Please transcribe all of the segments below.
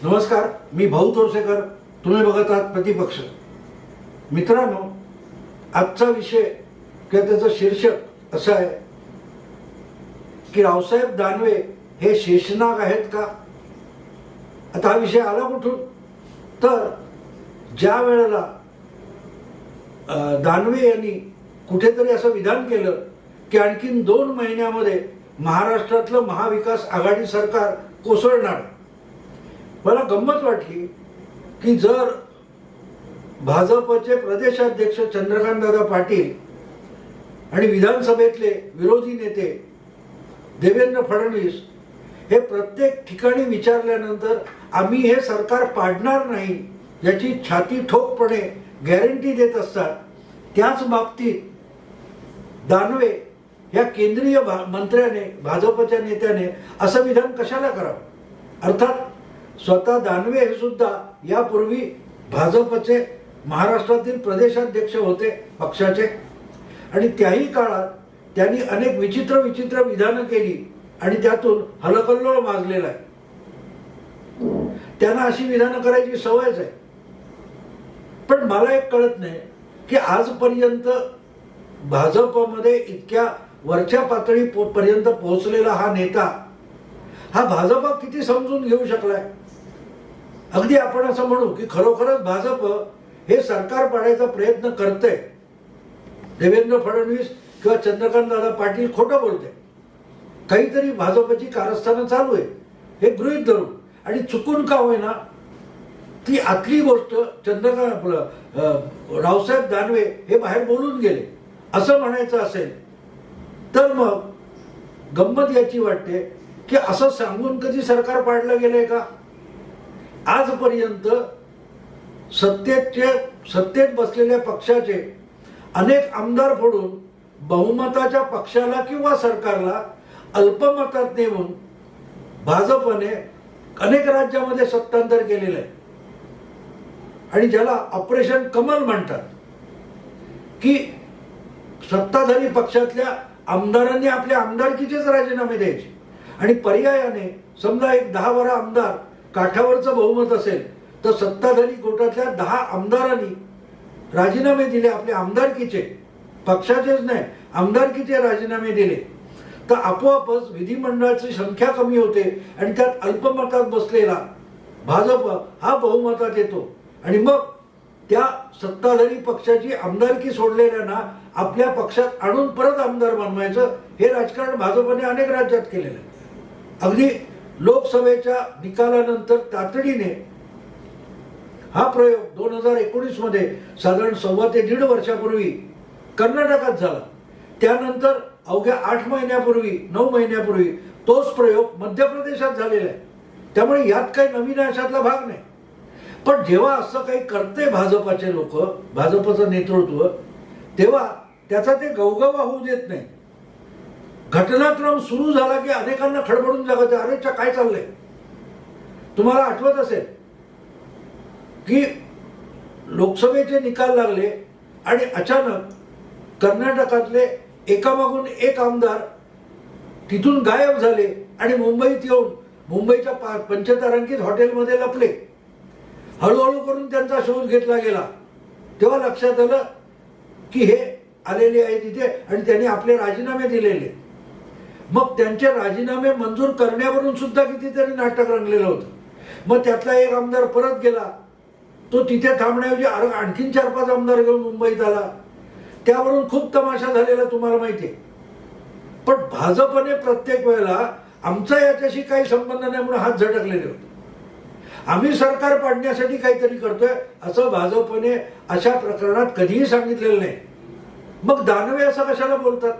नमस्कार, मी भाऊ तोरसेकर. तुम्ही बघत आहात प्रतिपक्ष. मित्रांनो, आजचा विषय किंवा त्याचं शीर्षक असं आहे की रावसाहेब दानवे हे शेषनाग आहेत का. आता हा विषय आला कुठून, तर ज्या वेळेला दानवे यांनी कुठेतरी असं विधान केलं की आणखीन 2 महिन्यामध्ये महाराष्ट्रातलं महाविकास आघाडी सरकार कोसळणार. मला गंमत वाटली की जर भाजपचे प्रदेशाध्यक्ष चंद्रकांतदादा पाटील आणि विधानसभेतले विरोधी नेते देवेंद्र फडणवीस हे प्रत्येक ठिकाणी विचारल्यानंतर आम्ही हे सरकार पाडणार नाही याची छाती ठोकपणे गॅरंटी देत असतात, त्याच बाबतीत दानवे या केंद्रीय मंत्र्याने, भाजपच्या नेत्याने असं विधान कशाला करावं. अर्थात स्वतः दानवे हे सुद्धा यापूर्वी भाजपचे महाराष्ट्रातील प्रदेशाध्यक्ष होते पक्षाचे, आणि त्याही काळात त्यांनी अनेक विचित्र विधानं केली आणि त्यातून हलकल्लोळ माजलेला आहे. त्यांना अशी विधानं करायची सवयच आहे. पण मला एक कळत नाही की आजपर्यंत भाजपमध्ये इतक्या वरच्या पातळी पर्यंत पोहोचलेला हा नेता, हा भाजप किती समजून घेऊ शकलाय. अगदी आपण असं म्हणू की खरोखरच भाजप हे सरकार पाडायचा प्रयत्न करते. देवेंद्र फडणवीस किंवा चंद्रकांतदादा पाटील खोटं बोलते. काहीतरी भाजपची कारस्थानं चालू आहे हे गृहीत धरू, आणि चुकून का होईना ती आतली गोष्ट रावसाहेब दानवे हे बाहेर बोलून गेले असं म्हणायचं असेल तर मग गंमत याची वाटते की असं सांगून कधी सरकार पाडलं गेलंय का. आजपर्यंत सत्तेत बसलेल्या पक्षाचे अनेक आमदार फोडून बहुमताच्या पक्षाला किंवा सरकारला अल्पमतात नेऊन भाजपने अनेक राज्यामध्ये सत्तांतर केलेलं आहे. आणि ज्याला ऑपरेशन कमल म्हणतात, की सत्ताधारी पक्षातल्या आमदारांनी आपल्या आमदारकीचेच राजीनामे द्यायचे, आणि पर्यायाने समजा एक 10-12 आमदार काठावरचं बहुमत असेल तर सत्ताधारी गोटातल्या 10 आमदारांनी राजीनामे दिले आपल्या आमदारकीचे, पक्षाचेच नाही आमदारकीचे राजीनामे दिले, तर आपोआपच विधिमंडळाची संख्या कमी होते आणि त्यात अल्पमतात बसलेला भाजप हा बहुमतात येतो, आणि मग त्या सत्ताधारी पक्षाची आमदारकी सोडलेल्यांना आपल्या पक्षात आणून परत आमदार बनवायचं हे राजकारण भाजपने अनेक राज्यात केलेलं आहे. अगदी लोकसभेच्या निकालानंतर तातडीने हा प्रयोग 2019 मध्ये साधारण 1.25 ते 1.5 वर्षापूर्वी कर्नाटकात झाला. त्यानंतर अवघ्या 8 महिन्यापूर्वी 9 महिन्यापूर्वी तोच प्रयोग मध्य प्रदेशात झालेला आहे. त्यामुळे यात काही नवीन अशातला भाग नाही. पण जेव्हा असं काही करते भाजपाचे लोक, भाजपचं नेतृत्व, तेव्हा त्याचा ते गवगवा होऊ देत नाही. घटनाक्रम सुरू झाला की अनेकांना खडबडून जागते, अरे काय चाललंय. तुम्हाला आठवत असेल की लोकसभेचे निकाल लागले आणि अचानक कर्नाटकातले एकामागून एक आमदार तिथून गायब झाले आणि मुंबईत येऊन मुंबईच्या पंचतारांकित हॉटेलमध्ये लपले. हळूहळू करून त्यांचा शोध घेतला गेला. तेव्हा लक्षात आलं की हे आलेले आहेत इथे आणि त्यांनी आपले राजीनामे दिलेले. मग त्यांचे राजीनामे मंजूर करण्यावरून सुद्धा कितीतरी नाटक रंगलेलं होतं. मग त्यातला एक आमदार परत गेला, तो तिथे थांबण्याऐवजी आणखीन 4-5 आमदार घेऊन मुंबईत आला. त्यावरून खूप तमाशा झालेला तुम्हाला माहिती आहे. पण भाजपने प्रत्येक वेळेला आमचा याच्याशी काही संबंध नाही म्हणून हात झटकलेले होते. आम्ही सरकार पाडण्यासाठी काहीतरी करतोय असं भाजपने अशा प्रकरणात कधीही सांगितलेलं नाही. मग दानवे असं कशाला बोलतात.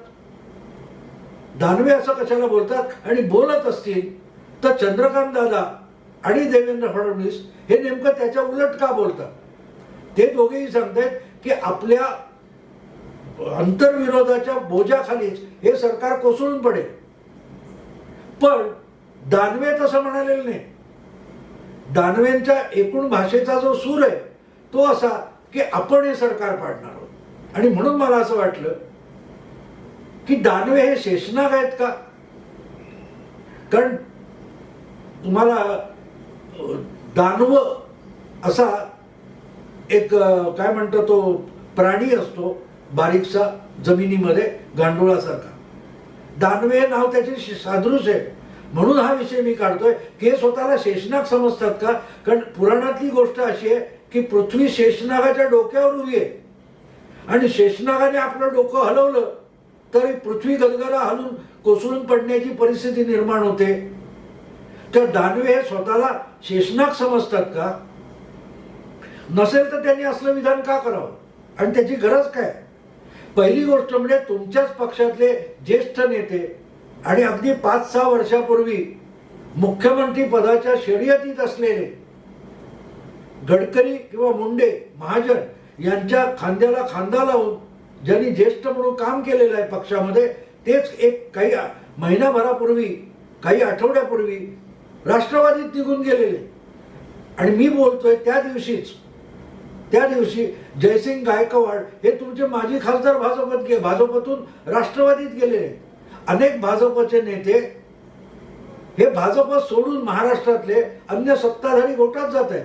दानवे असं कशाला बोलतात आणि बोलत असतील तर चंद्रकांत दादा आणि देवेंद्र फडणवीस हे नेमकं त्याच्या उलट का बोलतात. ते दोघेही सांगतायत की आपल्या अंतर्विरोधाच्या बोजाखालीच हे सरकार कोसळून पडेल. पण दानवे तसं म्हणालेलं नाही. दानवेंच्या एकूण भाषेचा जो सूर आहे तो असा की आपण हे सरकार पाडणार आहोत. आणि म्हणून मला असं वाटलं की दानवे हे शेषनाग आहेत का. कारण तुम्हाला दानव असा एक काय म्हणतो तो प्राणी असतो बारीकसा जमिनीमध्ये गांडुळासारखा. दानवे हे नाव त्याचे सादृश आहे म्हणून हा विषय मी काढतोय की हे स्वतःला शेषनाग समजतात का? कारण पुराणातली गोष्ट अशी आहे की पृथ्वी शेषनागाच्या डोक्यावर उभी आहे आणि शेषनागाने आपलं डोकं हलवलं तरी पृथ्वी गदगदा हलून कोसळून पडण्याची परिस्थिती निर्माण होते. तर दानवे हे स्वतःला शेषनाग समजतात का? नसेल तर त्यांनी असलं विधान का करावं आणि त्याची गरज काय? पहिली गोष्ट म्हणजे तुमच्याच पक्षातले ज्येष्ठ नेते आणि अगदी 5-6 वर्षापूर्वी मुख्यमंत्री पदाच्या शर्यतीत असलेले गडकरी किंवा मुंडे महाजन यांच्या खांद्याला खांदा लावून ज्यांनी ज्येष्ठ म्हणून काम केलेलं आहे पक्षामध्ये, तेच एक काही महिनाभरापूर्वी काही आठवड्यापूर्वी राष्ट्रवादीत निघून गेलेले. आणि मी बोलतोय त्या दिवशी जयसिंग गायकवाड हे तुमचे माजी खासदार भाजपतून राष्ट्रवादीत गेलेले. अनेक भाजपचे नेते हे भाजप सोडून महाराष्ट्रातले अन्य सत्ताधारी गोटात जात आहेत.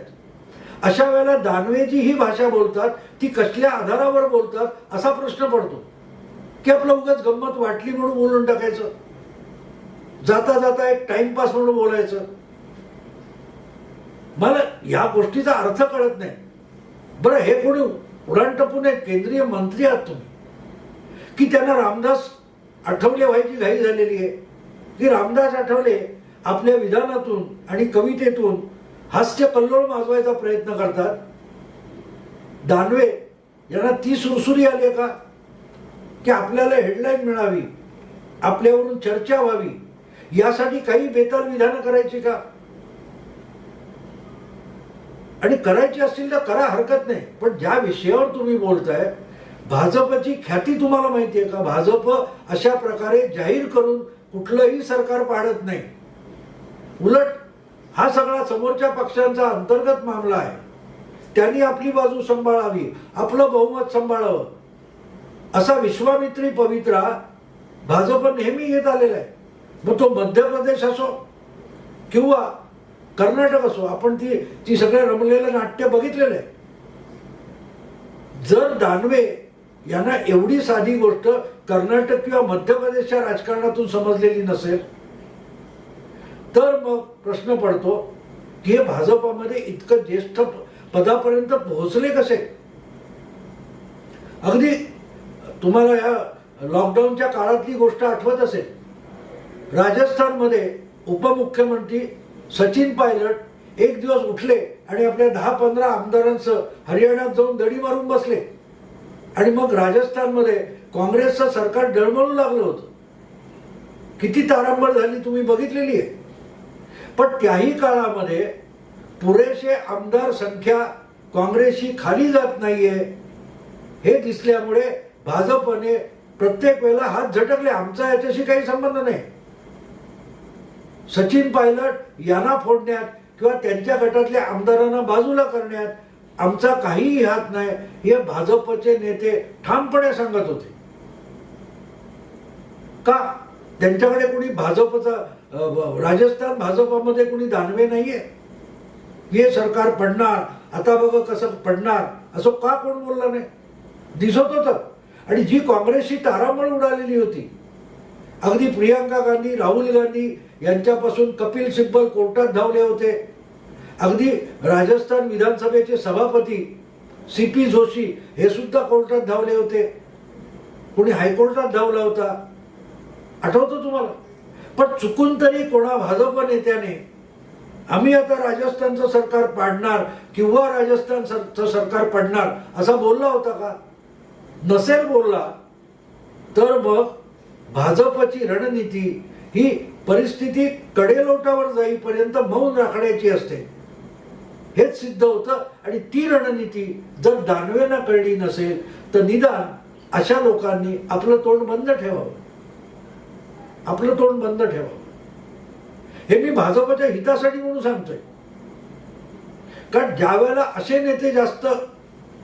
अशा वेळेला दानवे जी ही भाषा बोलतात ती कसल्या आधारावर बोलतात असा प्रश्न पडतो की आपलं उगाच गंमत वाटली म्हणून बोलून टाकायचं, जाता जाता एक टाइमपास म्हणून बोलायचं. मला या गोष्टीचा अर्थ कळत नाही. बरं, हे कोणी उडाण टपून केंद्रीय मंत्री आहात तुम्ही की त्यांना रामदास आठवले व्हायची घाई झालेली आहे की रामदास आठवले आपल्या विधानातून आणि कवितेतून हास्य कल्लोळ माजवायचा प्रयत्न करतात. दानवे यांना ती सुरसुरी आली का की आपल्याला हेडलाईन मिळावी, आपल्यावरून चर्चा व्हावी यासाठी काही बेताल विधानं करायची का? आणि करायची असतील तर करा, हरकत नाही. पण ज्या विषयावर तुम्ही बोलताय भाजपची ख्याती तुम्हाला माहिती आहे का? भाजप अशा प्रकारे जाहीर करून कुठलंही सरकार पाडत नाही. उलट हा सगळा समोरच्या पक्षांचा अंतर्गत मामला आहे. त्यांनी आपली बाजू सांभाळावी, आपलं बहुमत सांभाळावं असा विश्वामित्री पवित्रा भाजप नेहमी घेत आलेला आहे. मग तो मध्य प्रदेश असो किंवा कर्नाटक असो, आपण ती सगळं रमलेलं नाट्य बघितलेलं आहे. जर दानवे यांना एवढी साधी गोष्ट कर्नाटक किंवा मध्य प्रदेशच्या राजकारणातून समजलेली नसेल तर मग प्रश्न पडतो की हे भाजपामध्ये इतकं ज्येष्ठ पदापर्यंत पोहोचले कसे? अगदी तुम्हाला या लॉकडाऊनच्या काळातली गोष्ट आठवत असेल. राजस्थानमध्ये उपमुख्यमंत्री सचिन पायलट एक दिवस उठले आणि आपल्या 10-15 आमदारांसह हरियाणात जाऊन दडी मारून बसले आणि मग राजस्थानमध्ये काँग्रेसचं सरकार डळमळू लागलं होतं. किती तारांबळ झाली तुम्ही बघितलेली आहे. पण त्याही काळामध्ये पुरेसे आमदार संख्या काँग्रेसची खाली जात नाहीये हे दिसल्यामुळे भाजपने प्रत्येक वेळेला हात झटकले. आमचा याच्याशी काही संबंध नाही. सचिन पायलट यांना फोडण्यात किंवा त्यांच्या गटातल्या आमदारांना बाजूला करण्यात आमचा काहीही हात नाही हे भाजपचे नेते ठामपणे सांगत होते. का? त्यांच्याकडे कोणी भाजपचा राजस्थान भाजपामध्ये कोणी दानवे नाहीये? हे सरकार पडणार, आता बघा कसं पडणार असं का कोण बोलला नाही? दिसत होतं. आणि जी काँग्रेसची तारांबळ उडालेली होती, अगदी प्रियंका गांधी, राहुल गांधी यांच्यापासून कपिल सिब्बल कोर्टात धावले होते. अगदी राजस्थान विधानसभेचे सभापती CP जोशी हे सुद्धा कोर्टात धावले होते. कोणी हायकोर्टात धावला होता, आठवतं तुम्हाला? पण चुकून तरी कोणा भाजप नेत्याने आम्ही आता राजस्थानचं सरकार पाडणार किंवा राजस्थानचं सरकार पडणार असा बोलला होता का? नसेल बोलला तर मग भाजपची रणनीती ही परिस्थिती कडेलोटावर जाईपर्यंत मौन राखण्याची असते हेच सिद्ध होतं. आणि ती रणनीती जर दानवेंना कळली नसेल तर निदान अशा लोकांनी आपलं तोंड बंद ठेवावं, आपलं तोंड बंद ठेवावं. हे मी भाजपच्या हितासाठी म्हणून सांगतोय. कारण ज्या वेळेला असे नेते जास्त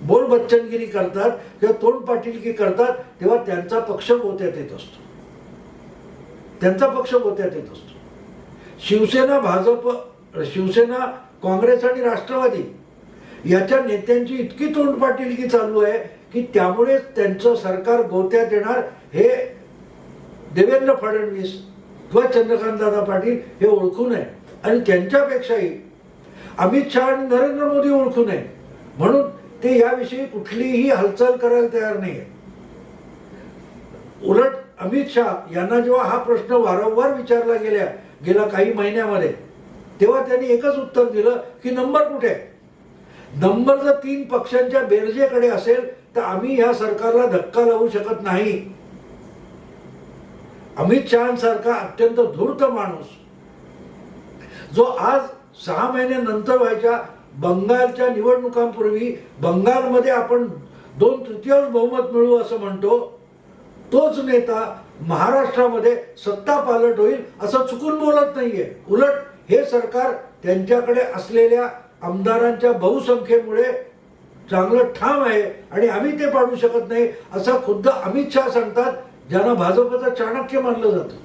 बोलबच्चनगिरी करतात किंवा तोंड पाटीलकी करतात तेव्हा त्यांचा पक्ष गोत्यात येत असतो, त्यांचा पक्ष गोत्यात येत असतो. शिवसेना काँग्रेस आणि राष्ट्रवादी याच्या नेत्यांची इतकी तोंडपाटीलकी चालू आहे की त्यामुळे त्यांचं सरकार गोत्यात येणार हे देवेंद्र फडणवीस किंवा चंद्रकांतदादा पाटील हे ओळखू नये आणि त्यांच्यापेक्षाही अमित शहा आणि नरेंद्र मोदी ओळखू नये म्हणून ते याविषयी कुठलीही हालचाल करायला तयार नाही आहे. उलट अमित शहा यांना जेव्हा हा प्रश्न वारंवार विचारला गेला काही महिन्यामध्ये, तेव्हा त्यांनी एकच उत्तर दिलं की नंबर कुठे आहे. नंबर जर 3 पक्षांच्या बेरजेकडे असेल तर आम्ही ह्या सरकारला धक्का लावू शकत नाही. अमित शहांसारखा अत्यंत धूर्त माणूस जो आज 6 महिन्यानंतर व्हायच्या बंगालच्या निवडणुकांपूर्वी बंगालमध्ये आपण 2/3 बहुमत मिळवू असं म्हणतो, तोच नेता महाराष्ट्रामध्ये सत्ता पालट होईल असं चुकून बोलत नाहीये. उलट हे सरकार त्यांच्याकडे असलेल्या आमदारांच्या बहुसंख्येमुळे चांगलं ठाम आहे आणि आम्ही ते पाडू शकत नाही असं खुद्द अमित शहा सांगतात, ज्यांना भाजपचा चाणक्य मानलं जातं.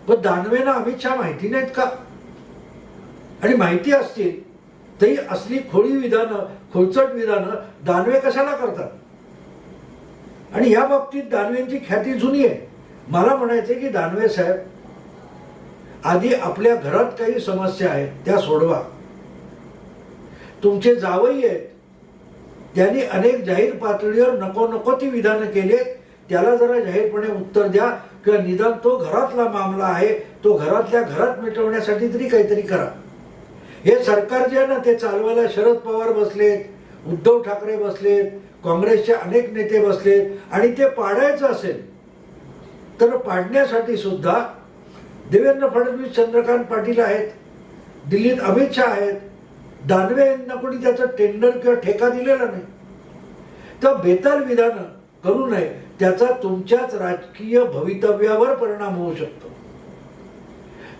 पण दानवेंना अमित शहा माहिती नाहीत का? आणि माहिती असतील तरी असली खोलचट विधानं दानवे कशाला करतात? आणि या बाबतीत दानवेंची ख्याती जुनी आहे. मला म्हणायचे की दानवे साहेब, आधी आपल्या घरात काही समस्या आहेत त्या सोडवा. तुमचे जावई आहेत, त्यांनी अनेक जाहीर पातळीवर नको ती विधानं केली, त्याला जरा जाहीरपणे उत्तर द्या किंवा निदान तो घरातला मामला आहे तो घरातल्या घरात मिटवण्यासाठी तरी काहीतरी करा. हे सरकार जे आहे ना ते चालवायला शरद पवार बसलेत, उद्धव ठाकरे बसलेत, काँग्रेसचे अनेक नेते बसलेत आणि ते पाडायचं असेल तर पाडण्यासाठी सुद्धा देवेंद्र फडणवीस, चंद्रकांत पाटील आहेत, दिल्लीत अमित शहा आहेत. दानवे यांना कोणी त्याचं टेंडर किंवा ठेका दिलेला नाही. तर बेताल विधानं करू नये, त्याचा तुमच्याच राजकीय भवितव्यावर परिणाम होऊ शकतो.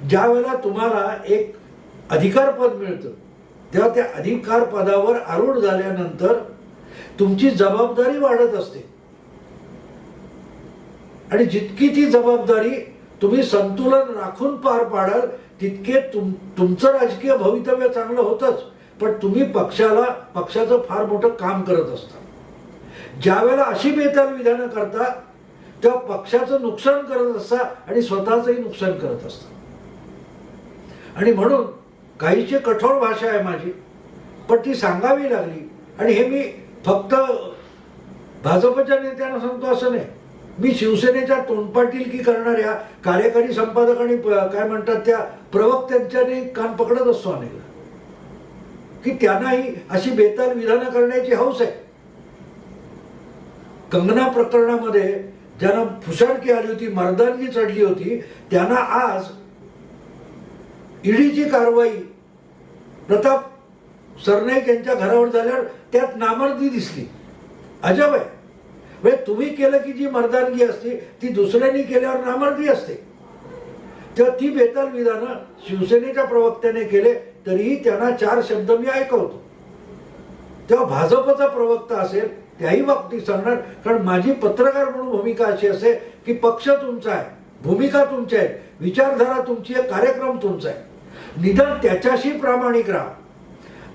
ज्या वेळेला तुम्हाला एक अधिकार पद मिळतं तेव्हा त्या अधिकार पदावर आरूढ झाल्यानंतर तुमची जबाबदारी वाढत असते आणि जितकी ती जबाबदारी तुम्ही संतुलन राखून पार पाडाल तितके तुमचं राजकीय भवितव्य चांगलं होतच, पण तुम्ही पक्षाचं फार मोठं काम करत असता. ज्या वेळेला अशी बेताल विधानं करता तेव्हा पक्षाचं नुकसान करत असता आणि स्वतःचंही नुकसान करत असता. आणि म्हणून काहीची कठोर भाषा आहे माझी, पण ती सांगावी लागली. आणि हे मी फक्त भाजपच्या नेत्यांना सांगतो असं नाही, मी शिवसेनेच्या तोंडपाटीलकी करणाऱ्या कार्यकारी संपादक आणि काय म्हणतात त्या प्रवक्त्यांच्याने कान पकडत असतो अनेकदा की त्यांनाही अशी बेताल विधानं करण्याची हौस आहे. कंगना प्रकरणामध्ये ज्यांना फुसारकी आली होती, मर्दानगी चढली होती, त्यांना आज ईडीची कारवाई प्रताप सरनाईक यांच्या घरावर झाल्यावर त्यात नामर्दी दिसली. अजब आहे. म्हणजे तुम्ही केलं की जी मर्दानगी असते ती दुसऱ्यांनी केल्यावर नामर्दी असते. तेव्हा ती बेताल विधानं शिवसेनेच्या प्रवक्त्याने केले तरीही त्यांना 4 शब्द मी ऐकवतो. तेव्हा भाजपचा प्रवक्ता असेल त्याही बाबतीत सांगणार, कारण माझी पत्रकार म्हणून भूमिका अशी असे की पक्ष तुमचा आहे, भूमिका तुमची आहे, विचारधारा तुमची आहे, कार्यक्रम तुमचा आहे. निदान त्याच्याशी प्रामाणिक राहा.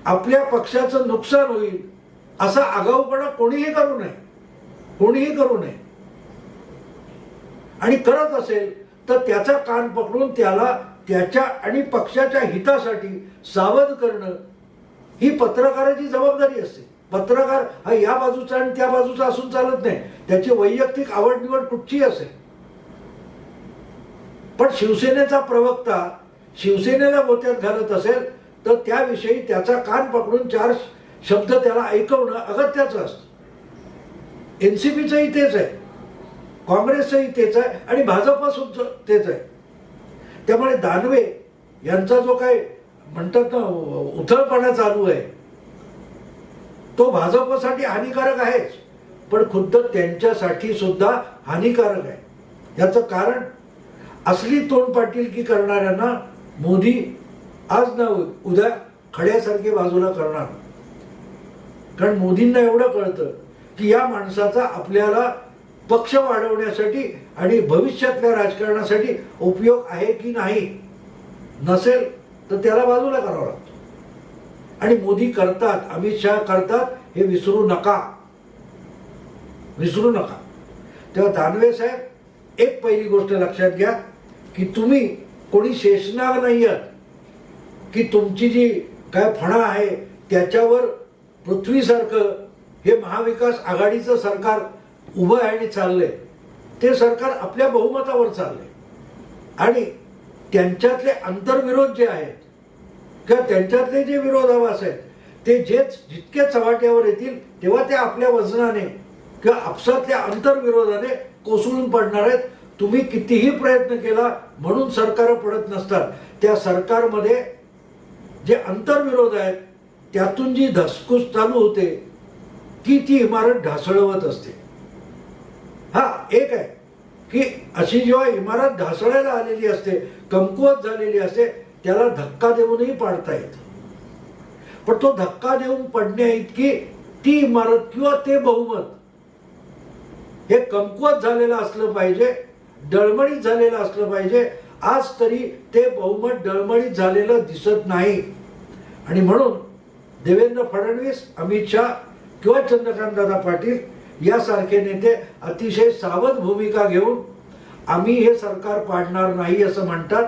आपल्या पक्षाचं नुकसान होईल असा आगाऊपणा कोणीही करू नये. आणि करत असेल तर त्याचा कान पकडून त्याला त्याच्या आणि पक्षाच्या हितासाठी सावध करणं ही पत्रकाराची जबाबदारी असते. पत्रकार हा या बाजूचा आणि त्या बाजूचा असून चालत नाही, त्याची वैयक्तिक आवड निवड कुठची असेल. पण शिवसेनेचा प्रवक्ता शिवसेनेला गोत्यात घालत असेल तर त्याविषयी त्याचा कान पकडून 4 शब्द त्याला ऐकवणं अगत्याचं असतं. एनसीपीचंही तेच आहे, काँग्रेसचंही तेच आहे आणि भाजप सुद्धा तेच आहे. त्यामुळे दानवे यांचा जो काय म्हणतात ना उथळपणा चालू आहे तो भाजपसाठी हानिकारक आहेच, पण खुद्द त्यांच्यासाठी सुद्धा हानिकारक आहे. याचं कारण असली तोंडपाटीलकी करणाऱ्यांना मोदी आज ना उद्या खड्यासारखे बाजूला करणार. कारण मोदींना एवढं कळतं की या माणसाचा आपल्याला पक्ष वाढवण्यासाठी आणि भविष्यातल्या राजकारणासाठी उपयोग आहे की नाही. नसेल तर त्याला बाजूला करावं लागतं. आणि मोदी करतात, अमित शहा करतात, हे विसरू नका, विसरू नका. तेव्हा दानवे साहेब, एक पहिली गोष्ट लक्षात घ्या की तुम्ही कोणी शेषनाग नाही आहात की तुमची जी काय फणा आहे त्याच्यावर पृथ्वीसारखं हे महाविकास आघाडीचं सरकार उभं आहे आणि चाललंय. ते सरकार आपल्या बहुमतावर चाललंय आणि त्यांच्यातले आंतरविरोध जे आहेत किंवा त्यांच्यातले जे विरोधाभास आहेत ते जितके चव्हाट्यावर येतील तेव्हा ते आपल्या वजनाने किंवा आपसातल्या आंतरविरोधाने कोसळून पडणार आहेत. तुम्ही कितीही प्रयत्न केला म्हणून सरकार पडत नसतात. त्या सरकारमध्ये जे आंतरविरोध आहेत त्यातून जी धसकूस चालू होते ती इमारत ढासळवत असते. हा एक आहे की अशी जेव्हा इमारत ढासळायला आलेली असते, कमकुवत झालेली असते, त्याला धक्का देऊनही पाडता येतं. पण तो धक्का देऊन पडण्या इतकी ती इमारत किंवा ते बहुमत हे कमकुवत झालेलं असलं पाहिजे, डळमळीत झालेलं असलं पाहिजे. आज तरी ते बहुमत डळमळीत झालेलं दिसत नाही आणि म्हणून देवेंद्र फडणवीस, अमित शहा किंवा चंद्रकांतदादा पाटील यासारखे नेते अतिशय सावध भूमिका घेऊन आम्ही हे सरकार पाडणार नाही असं म्हणतात.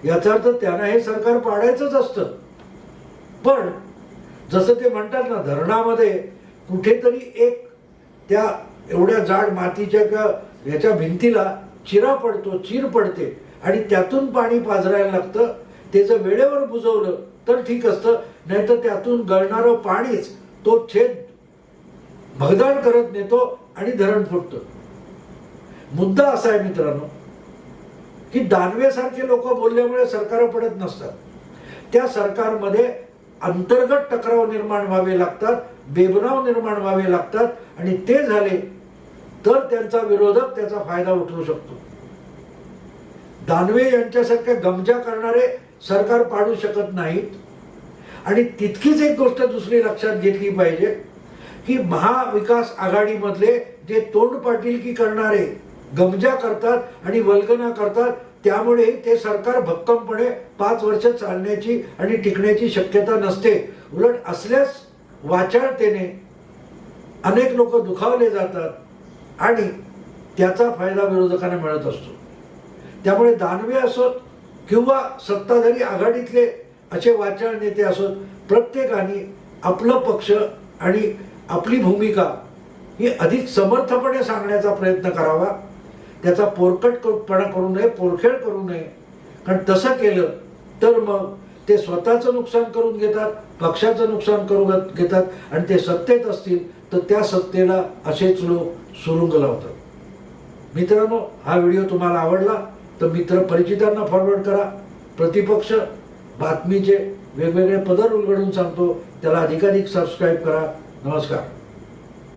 याचा अर्थ त्यांना हे सरकार पाडायचंच असतं. पण जसं ते म्हणतात ना, धरणामध्ये कुठेतरी एक त्या एवढ्या जाड मातीच्या किंवा याच्या भिंतीला चिरा पडतो, चीर पडते आणि त्यातून पाणी पाझरायला लागतं. ते जर वेळेवर बुजवलं तर ठीक असतं, नाहीतर त्यातून गळणारं पाणीच तो छेद भगदाड करत नेतो आणि धरण फुटतं. मुद्दा असा आहे मित्रांनो की दानवे सारखे लोक बोलल्यामुळे सरकार पडत नसतात. त्या सरकारमध्ये अंतर्गत टकराव निर्माण व्हावे लागतात, बेबनाव निर्माण व्हावे लागतात आणि ते झाले तर त्यांचा विरोधक त्याचा फायदा उठवू शकतो. दानवे यांच्यासारख्या गमजा करणारे सरकार पाडू शकत नाहीत. आणि तितकीच एक गोष्ट दुसरी लक्षात घेतली पाहिजे की महाविकास आघाडीमधले जे तोंडपाटीलकी करणारे गमजा करतात आणि वल्गना करतात त्यामुळे ते सरकार भक्कमपणे 5 वर्ष चालण्याची आणि टिकण्याची शक्यता नसते. उलट असल्यास वाचाळतेने अनेक लोक दुखावले जातात आणि त्याचा फायदा विरोधकांना मिळत असतो. त्यामुळे दानवे असोत किंवा सत्ताधारी आघाडीतले असे वाचाळ नेते असोत, प्रत्येकाने आपलं पक्ष आणि आपली भूमिका ही अधिक समर्थपणे सांगण्याचा प्रयत्न करावा. त्याचा पोरकटपणा करू नये, पोरखेळ करू नये. कारण तसं केलं तर मग ते स्वतःचं नुकसान करून घेतात, पक्षाचं नुकसान करून घेतात आणि ते सत्तेत असतील तर त्या सत्तेला असेच लोक सुरुंग लावतात. मित्रांनो, हा व्हिडिओ तुम्हाला आवडला तर मित्र परिचितांना फॉरवर्ड करा. प्रतिपक्ष बातमीचे वेगवेगळे पदर उलगडून सांगतो त्याला अधिकाधिक सबस्क्राईब करा. नमस्कार.